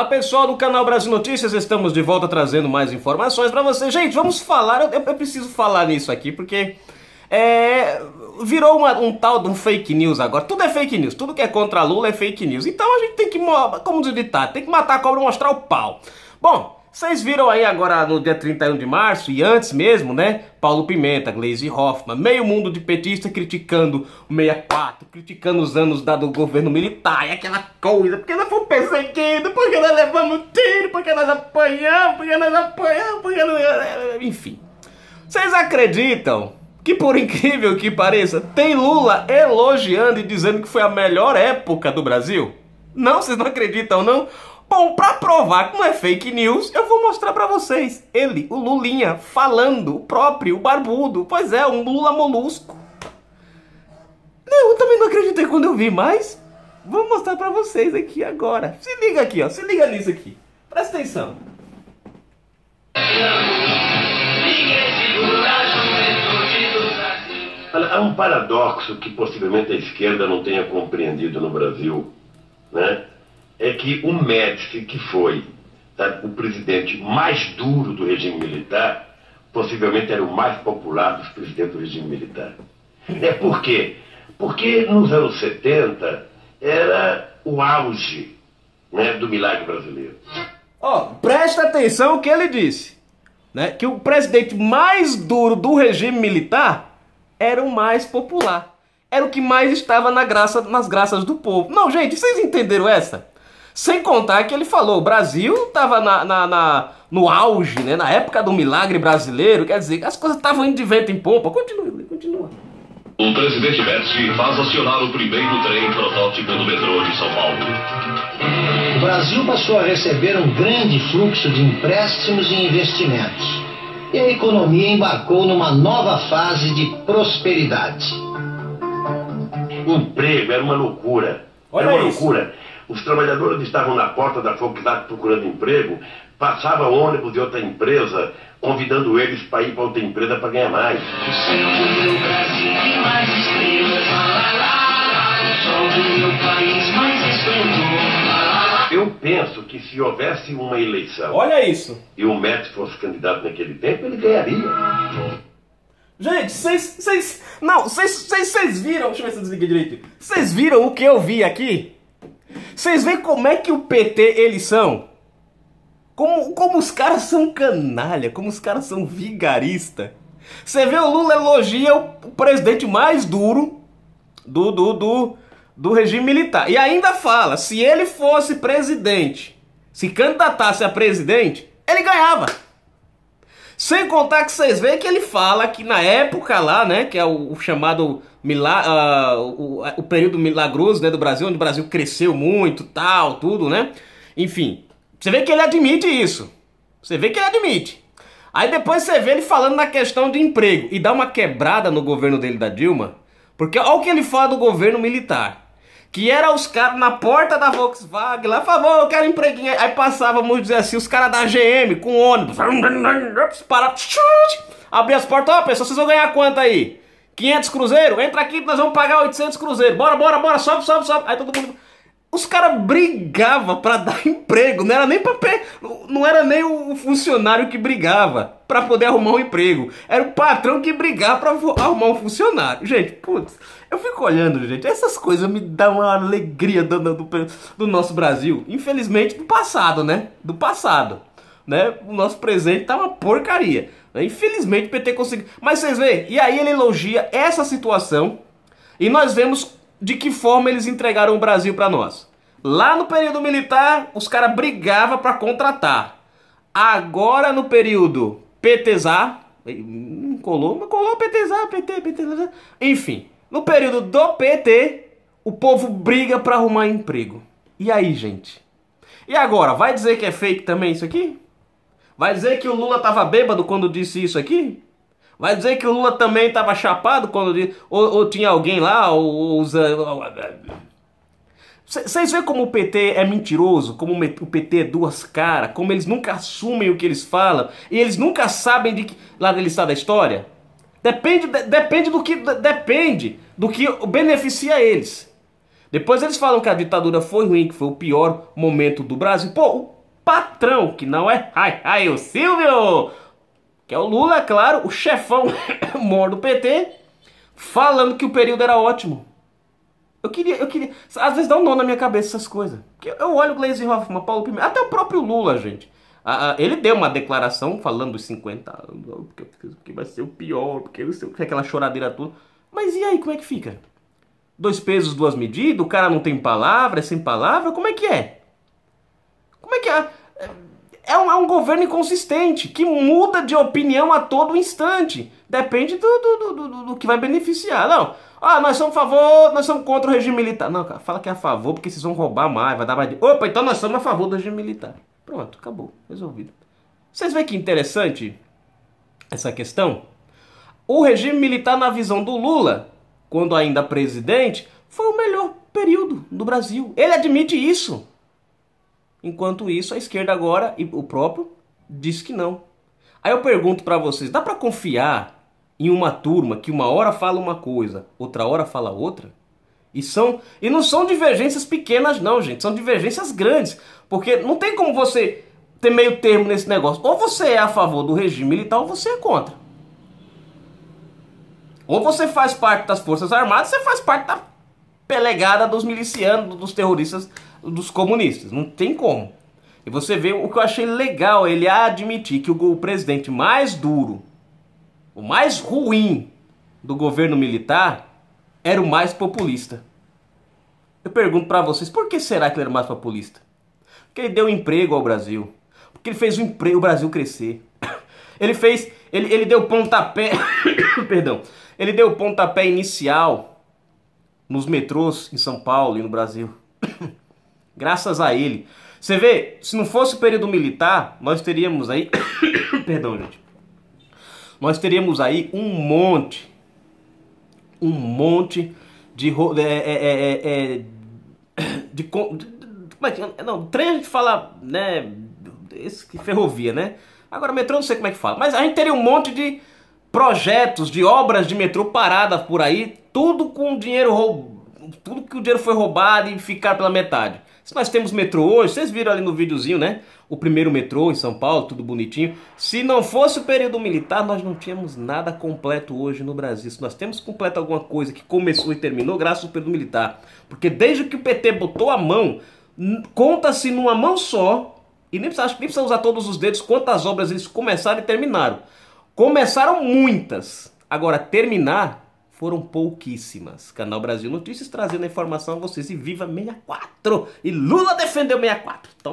Olá pessoal do canal Brasil Notícias, estamos de volta trazendo mais informações pra vocês. Gente, vamos falar, eu preciso falar nisso aqui porque virou um tal de um fake news agora. Tudo é fake news, tudo que é contra Lula é fake news. Então a gente tem que, como diz o ditado, tem que matar a cobra e mostrar o pau. Bom, vocês viram aí agora no dia 31 de março e antes mesmo, né? Paulo Pimenta, Gleisi Hoffmann, meio mundo de petista criticando o 64, criticando os anos do governo militar e aquela coisa, porque nós fomos perseguidos, porque nós levamos tiro, porque nós apanhamos, porque nós... Enfim. Vocês acreditam que, por incrível que pareça, tem Lula elogiando e dizendo que foi a melhor época do Brasil? Não, vocês não acreditam, não? Bom, pra provar que não é fake news, eu vou mostrar pra vocês. Ele, o Lulinha, falando, o próprio, o barbudo. Pois é, um Lula molusco. Eu também não acreditei quando eu vi, mas vou mostrar pra vocês aqui agora. Se liga aqui, ó. Se liga nisso aqui. Presta atenção. Há um paradoxo que possivelmente a esquerda não tenha compreendido no Brasil, né? É que o Médici, que foi o presidente mais duro do regime militar, possivelmente era o mais popular dos presidentes do regime militar. Por quê? Porque nos anos 70 era o auge, né, do milagre brasileiro. Presta atenção o que ele disse, né? Que o presidente mais duro do regime militar era o mais popular. Era o que mais estava nas graças do povo. Não, gente, vocês entenderam essa? Sem contar que ele falou, o Brasil estava no auge, né, na época do milagre brasileiro, quer dizer, as coisas estavam indo de vento em popa. Continua. O presidente Médici faz acionar o primeiro trem protótipo do metrô de São Paulo. O Brasil passou a receber um grande fluxo de empréstimos e investimentos. E a economia embarcou numa nova fase de prosperidade. O emprego era uma loucura. Loucura. Os trabalhadores estavam na porta da Volkswagen procurando emprego, passava ônibus de outra empresa, convidando eles para ir para outra empresa para ganhar mais. Eu penso que se houvesse uma eleição, olha isso, e o Médici fosse candidato naquele tempo, ele ganharia. Gente, vocês viram, deixa eu ver se eu desliguei direito. Vocês viram o que eu vi aqui? Vocês veem como é que o PT eles são? Como os caras são canalha, como os caras são vigaristas. Você vê o Lula elogia o presidente mais duro do regime militar. E ainda fala, se ele fosse presidente, se candidatasse a presidente, ele ganhava. Sem contar que vocês veem que ele fala que na época lá, né, que é o chamado o período milagroso, né, do Brasil, onde o Brasil cresceu muito, tal, tudo, né? Enfim, você vê que ele admite isso. Você vê que ele admite. Aí depois você vê ele falando na questão de emprego e dá uma quebrada no governo dele, da Dilma, porque olha o que ele fala do governo militar. Que era os caras na porta da Volkswagen lá, por favor, eu quero empreguinho. Aí passava, vamos dizer assim, os caras da GM com ônibus. Para, abrir as portas, ó, pessoal, vocês vão ganhar quanto aí? 500 cruzeiros? Entra aqui que nós vamos pagar 800 cruzeiros. Bora, sobe. Aí todo mundo... Os caras brigavam pra dar emprego, não era nem o funcionário que brigava pra poder arrumar um emprego. Era o patrão que brigava pra arrumar um funcionário. Gente, putz, eu fico olhando, gente, essas coisas me dão uma alegria do nosso Brasil. Infelizmente do passado, né? Do passado, né? O nosso presente tá uma porcaria. Infelizmente o PT conseguiu. Mas vocês veem, e aí ele elogia essa situação e nós vemos de que forma eles entregaram o Brasil para nós. Lá no período militar, os caras brigavam para contratar. Agora no período PTzar, não colou, mas colou PTzar, PT. Enfim, no período do PT, o povo briga para arrumar emprego. E aí, gente? E agora, vai dizer que é fake também isso aqui? Vai dizer que o Lula tava bêbado quando disse isso aqui? Vai dizer que o Lula também estava chapado quando disse... Ou tinha alguém lá, Vocês veem como o PT é mentiroso? Como o PT é duas caras? Como eles nunca assumem o que eles falam? E eles nunca sabem de que lado ele está da história? Depende do que beneficia eles. Depois eles falam que a ditadura foi ruim, que foi o pior momento do Brasil. Pô, o patrão, que não é o Silvio, que é o Lula, é claro, o chefão mor do PT, falando que o período era ótimo. Eu queria, às vezes dá um nó na minha cabeça essas coisas. Porque eu olho o Gleisi Hoffmann, Paulo Pimenta, até o próprio Lula, gente. Ele deu uma declaração falando dos 50 anos, porque vai ser o pior, porque não sei o que, aquela choradeira toda. Mas e aí, como é que fica? 2 pesos, 2 medidas, o cara não tem palavra, é sem palavra, como é que é? Como é que é? É um governo inconsistente, que muda de opinião a todo instante. Depende do que vai beneficiar. Não, nós somos a favor, nós somos contra o regime militar. Não, cara, fala que é a favor porque vocês vão roubar mais, vai dar mais... Opa, então nós somos a favor do regime militar. Pronto, acabou, resolvido. Vocês veem que interessante essa questão? O regime militar, na visão do Lula, quando ainda presidente, foi o melhor período do Brasil. Ele admite isso. Enquanto isso, a esquerda agora, e o próprio, diz que não. Aí eu pergunto pra vocês, dá pra confiar em uma turma que uma hora fala uma coisa, outra hora fala outra? E não são divergências pequenas não, gente, são divergências grandes. Porque não tem como você ter meio termo nesse negócio. Ou você é a favor do regime militar ou você é contra. Ou você faz parte das Forças Armadas, você faz parte da pelegada dos milicianos, dos terroristas, dos comunistas. Não tem como. E você vê o que eu achei legal, ele admitir que o presidente mais duro, o mais ruim do governo militar, era o mais populista. Eu pergunto pra vocês, por que será que ele era mais populista? Porque ele deu emprego ao Brasil. Porque ele fez o Brasil crescer. Ele deu pontapé, perdão, ele deu pontapé inicial nos metrôs em São Paulo e no Brasil. Graças a ele. Você vê, se não fosse o período militar, nós teríamos aí, perdão, gente, nós teríamos aí um monte não, trem a gente fala, né, ferrovia, né? Agora metrô não sei como é que fala, mas a gente teria um monte de projetos, de obras de metrô paradas por aí, tudo com dinheiro tudo que o dinheiro foi roubado e ficar pela metade. Se nós temos metrô hoje, vocês viram ali no videozinho, né? O primeiro metrô em São Paulo, tudo bonitinho. Se não fosse o período militar, nós não tínhamos nada completo hoje no Brasil. Se nós temos completo alguma coisa que começou e terminou, graças ao período militar. Porque desde que o PT botou a mão, conta-se numa mão só, e nem precisa usar todos os dedos, quantas obras eles começaram e terminaram. Começaram muitas. Agora, terminar foram pouquíssimas. Canal Brasil Notícias trazendo a informação a vocês. E viva 64! E Lula defendeu 64! Toma!